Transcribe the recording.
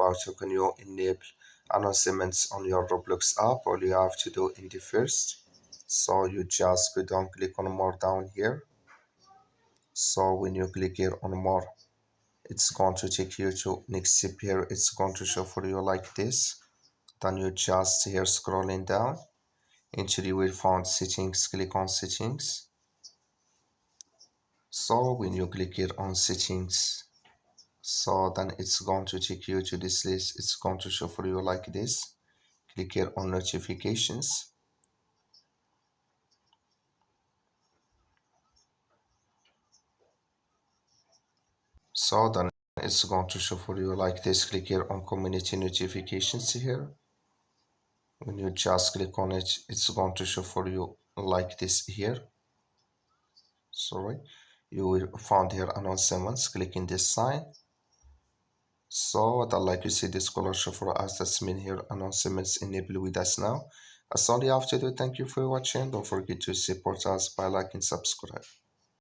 about how can you enable announcements on your Roblox app. All you have to do in the first, so you just go down, click on more down here. So when you click here on more, it's going to take you to next step here. It's going to show for you like this. Then you just here scrolling down until you will find settings. Click on settings. So when you click here on settings, so then it's going to take you to this list. It's going to show for you like this. Click here on notifications. So then it's going to show for you like this. Click here on community notifications here. When you just click on it, it's going to show for you like this here. Sorry, you will find here announcements. Click in this sign. So that like you see this color show for us, that's mean here announcements enabled with us now. That's all you have to do. Thank you for watching. Don't forget to support us by liking, subscribe.